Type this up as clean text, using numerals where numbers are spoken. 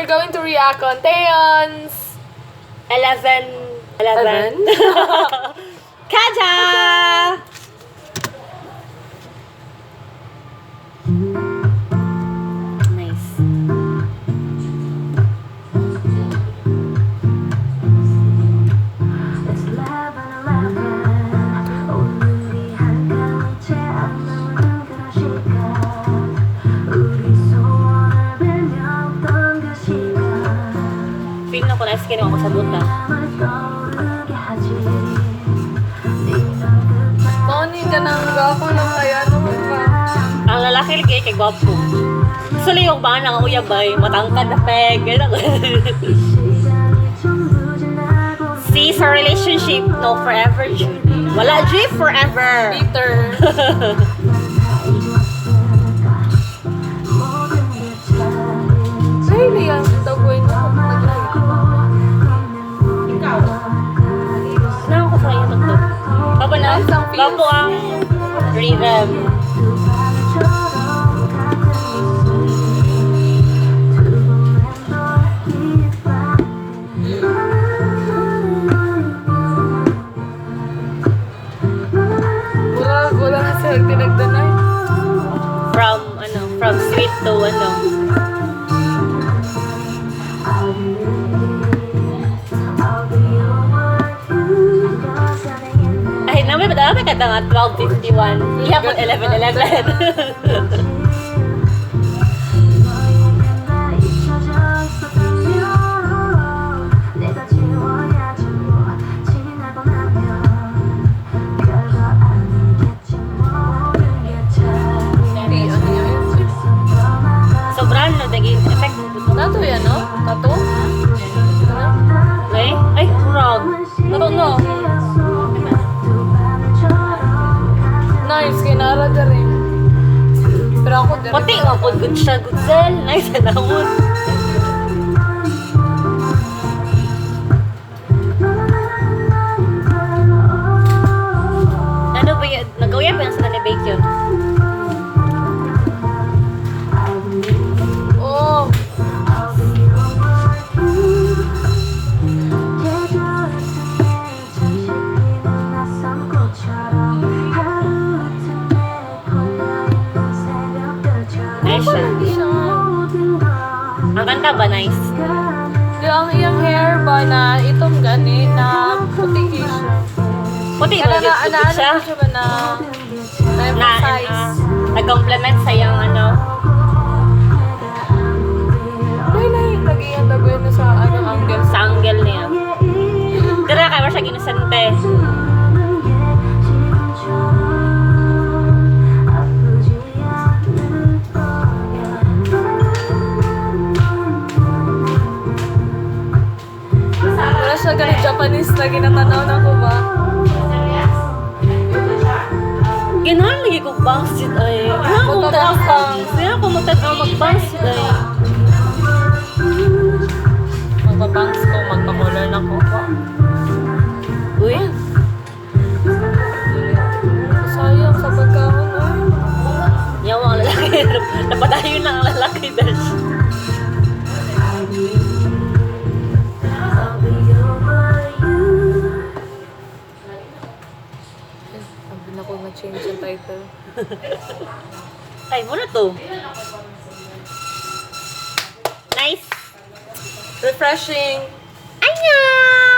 we're going to react on Taeyon's 11. Kaja! Nice. Feel na ko na skin ako sa buta. Moni ka nang gako ng kaya naman ba? Ang lalaki lagi kay gwapo. Sali yung ba nang uyabay, matangkad na peg. See, sa relationship, no forever, Judy. Wala, G forever. Peter. Really, ang tagoy na Saan ko sa iyo to? Baba na? Isang feels. Babo ang rhythm. Wala na sa tinagdanay. From sweet to Ay, namin ba ka nga 12:51. Ihapon 11:11. Sobrang naging effect mo po. Tato yan, no? Tato? Ay, wrong. Tato, no? Nice, kinara ka rin. Pero ako din. Pati nga po, good siya, good sell. Nice, naman. Ano ba yun? Nag-uya pa yung sa nanibake yun? Oh. Nice siya. Ang kanta ba? Nice. Yung iyang hair ba na itong gani na puti siya. Puti Kaya ba? na Good siya? siya ba na emphasize. Nag-complement sa yung Nay, lagi tagoy na sa angle. sa angle niya. Tira ka ba siya ginusante? Wala siya ganun Japanese na ginatanaw na ko ba? Ginahan lagi ko bangs yun ay. Ginahan ko mag-bangs. Ginahan ko mag-bangs yun ay. Magpabangs ko, magpakulor na ko. Uy. Sayang sa pagkahon ay. Yawa ang lalaki. Napadayo na ang lalaki dash. Sabi na ko na-change yung title. Ay, muna to. Nice. Refreshing. Annyeong!